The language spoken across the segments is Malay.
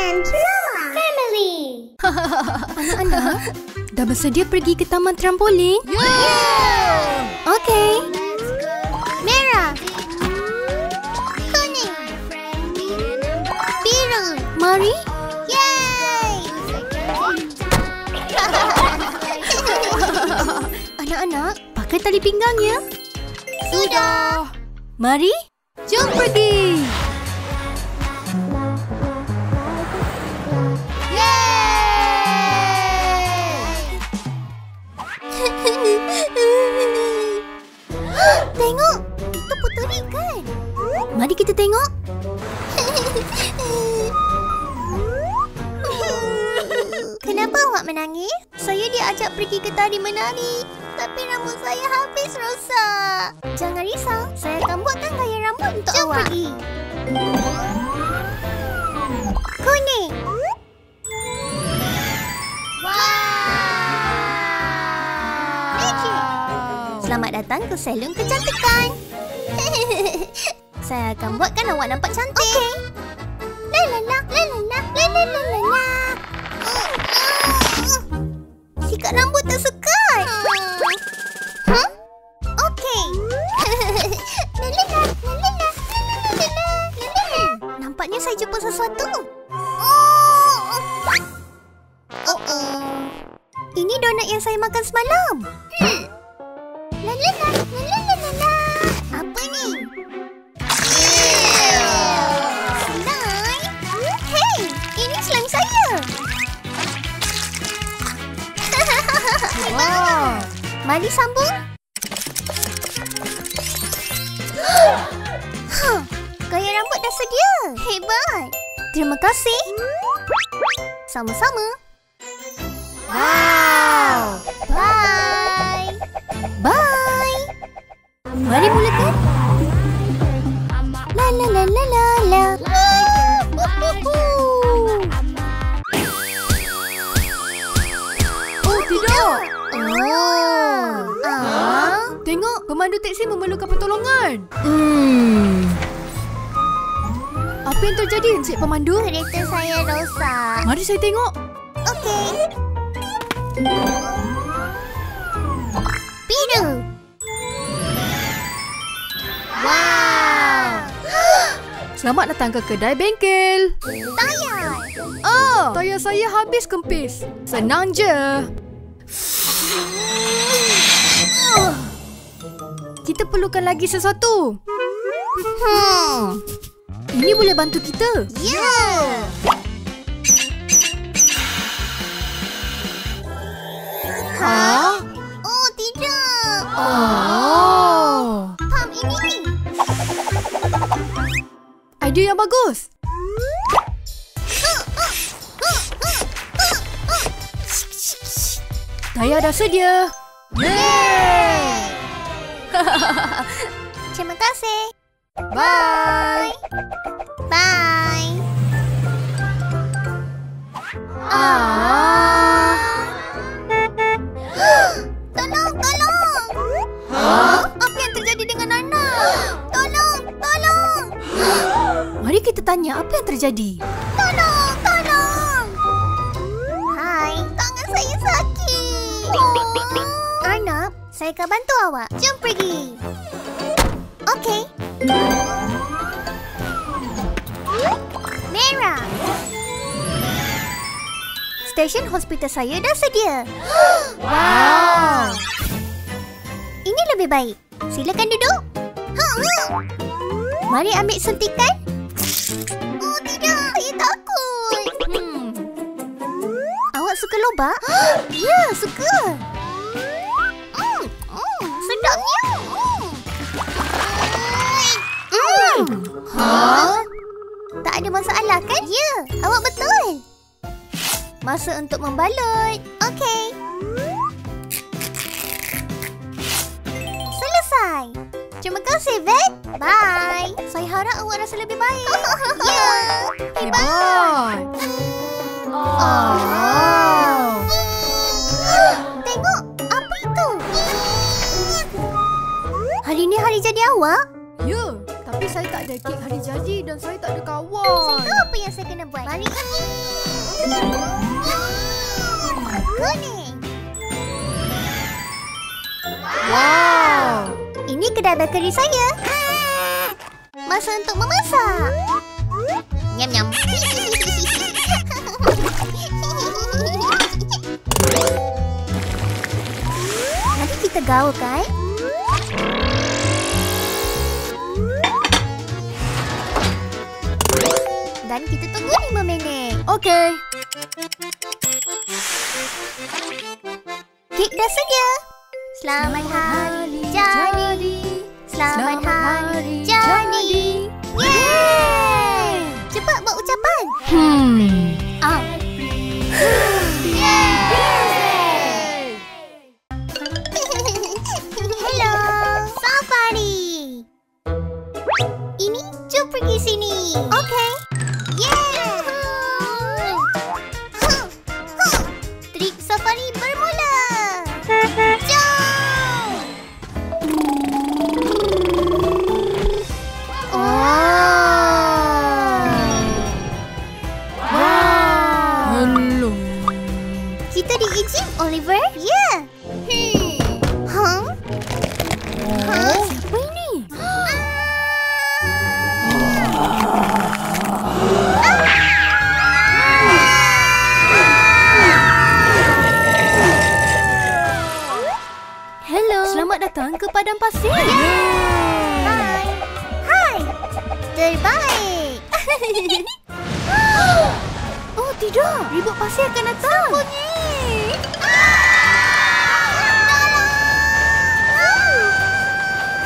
and Mama Family. Anak-anak, dah bersedia pergi ke taman trampolin? Yeah! Okey. Merah. Kuning. Biru. Mari. Yay! Anak-anak, pakai tali pinggang ya. Sudah. Mari, jom pergi. Tengok, itu puteri kan? Mari kita tengok. Kenapa awak menangis? Saya diajak pergi ke tari menari, tapi rambut saya habis rosak. Jangan risau, saya akan buatkan gaya rambut untuk awak. Jom pergi. Kuning. Selamat datang ke salon kecantikan. Saya akan buatkan awak nampak cantik. Okey. La la la la la la la la la la. Sikat rambut tersekat. Huh? Okey. La la la la la la la la. Nampaknya saya jumpa sesuatu. Ini donat yang saya makan semalam. La la la la la la la. Apa ni? Slime? Hey, ini slime saya. Wow. Mari sambung. Gaya rambut dah sedia. Hebat. Terima kasih. Sama-sama. Wow. Bye. Bye. Mari mulakan. La la la la la la. Oh, tidak. Oh. Tengok, pemandu teksi memerlukan pertolongan. Apa yang terjadi, Encik Pemandu? Kereta saya rosak. Mari saya tengok. Okey. Biru. Wow. Selamat datang ke kedai bengkel. Tayar. Oh, tayar saya habis kempis. Senang je. Kita perlukan lagi sesuatu. Ini boleh bantu kita. Ya. Ha? Oh, tidak. Oh. Pam ini. Idea yang bagus. Tayar dah sedia. Yeay. Terima kasih. Bye. Bye. Tolong, tolong. Apa yang terjadi dengan Nana? Tolong, tolong. Mari kita tanya apa yang terjadi. Tolong, tolong. Hai, tangan saya sakit. Arnab, saya akan bantu awak. Jom pergi. Okey. Merah. Stesen hospital saya dah sedia. Wow. Ini lebih baik. Silakan duduk. Mari ambil suntikan. Oh tidak, saya takut. Awak suka lobak? Ya, suka. Sedapnya. Tak ada masalah kan? Ya, awak betul. Masa untuk membalut. Okey. Selesai. Terima kasih, Vet. Bye. Saya harap awak rasa lebih baik. Ya. Hebat. Tengok, apa itu? Hari ini hari jadi awak? Ya, tapi saya tak ada kek hari jadi dan saya tak ada kawan. Tahu apa yang saya kena buat? Mari. Kuning. Wow. Ini kedai bakery saya. Masa untuk memasak. Nyam nyam. Nanti kita gaulkan. Dan kita tunggu 5 minit. Okey. Kek dah sedia. Selamat hari jadi. Selamat hari jadi. Yeay! Cepat buat ucapan. Hello, Safari. Ini, jom pergi sini. Okey. Yeay! Trik safari bermula. Jom! Hello. Kita diizin, Oliver? Ya. Siapa ini? Hello. Selamat datang ke padang pasir. Hai. Hai. Terbaik. Oh tidak, ribut pasir akan datang.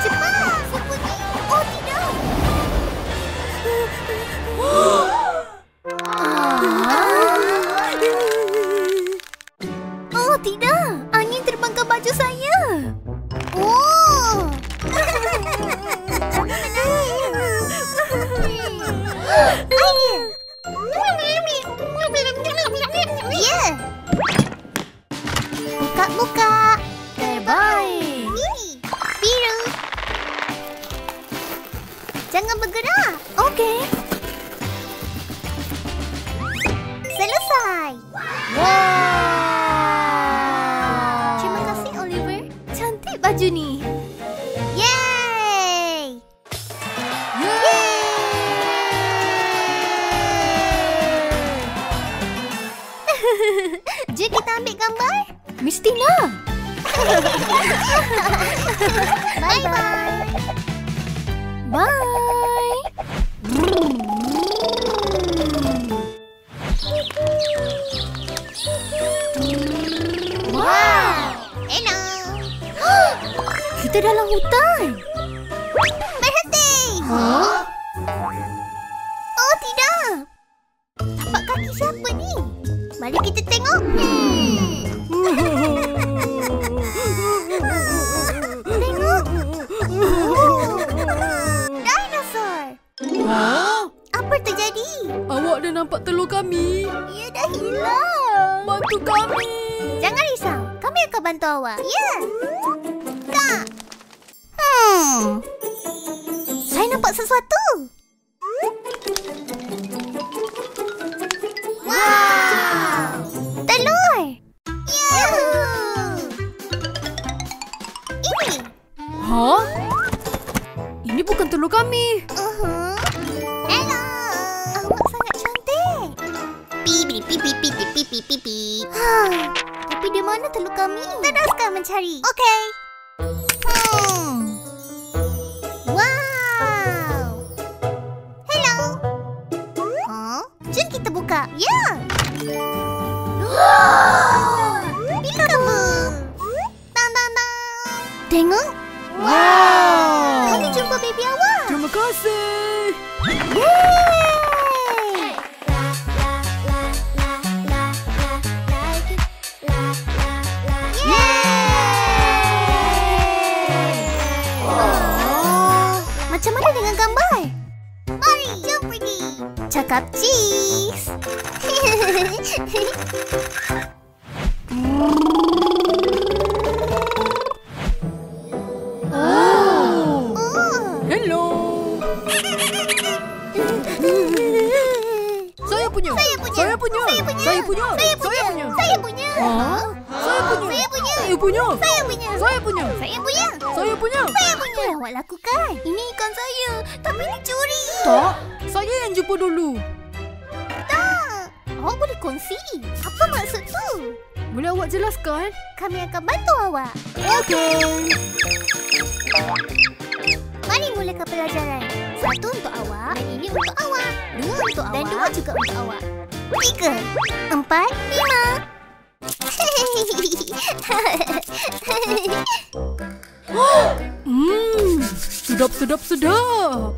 Cepat, sembunyi. Oh tidak. Oh tidak, angin terbang ke baju saya. Oh. Idea. Ya. Buka-buka. Terbaik. Ini. Biru. Jangan bergerak. Okey. Selesai. Wow. Terima kasih, Oliver. Cantik baju ni. Yeay. Jom kita ambil gambar. Mestilah. Bye-bye. Bye. Wow. Hello. Kita dalam hutan. Berhenti. Oh, tidak. Tapak kaki siapa ni? Mari kita tengok. Tengok. Dinosaur. Apa terjadi? Awak dah nampak telur kami. Ia dah hilang. Bantu kami. Jangan risau. Kami akan bantu awak. Ya. Kak. Saya nampak sesuatu. Wow. Telur. Yuhuu. Ini. Ha? Ini bukan telur kami. Hello. Awak sangat cantik. Pipi pipi pipi pipi pipi. Tapi di mana telur kami? Teruskan mencari. Okey. Wow. Hello. Jom kita buka. Ya. Peekaboo. Tang tang tang. Tengok. Wow. Kami jumpa baby awak. Terima kasih. Yeay. Macam mana dengan gambar? Mari, jom pergi. Cakap cheese. Hello. Saya punya. Saya punya. Saya punya. Saya punya. Saya punya. Saya punya. Saya punya. Saya punya. Ha? Saya punya. Saya punya. Saya punya. Saya punya. Saya punya. Saya punya. Saya punya. Saya punya. Apa yang awak lakukan? Ini ikan saya. Tapi ini curi. Tak. Saya yang jumpa dulu. Tak. Awak boleh kongsi. Apa maksud tu? Boleh awak jelaskan? Kami akan bantu awak. Okey. Mari mulakan pelajaran. 1 untuk awak. Dan ini untuk awak. 2 untuk awak. Dan 2 juga untuk awak. 3, 4, 5. Sedap, sedap, sedap.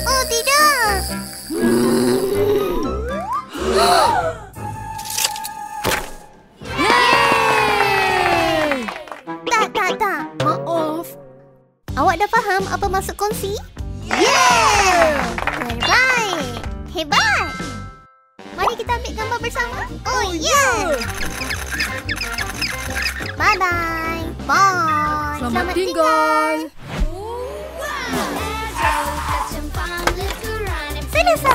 Oh tidak. Yeay! Tak. Maaf. Awak dah faham apa maksud kongsi? Yeah! Terbaik. Hebat. Mari kita ambil gambar bersama. Oh yeah. Bye-bye. Bye. Selamat tinggal. Selesai.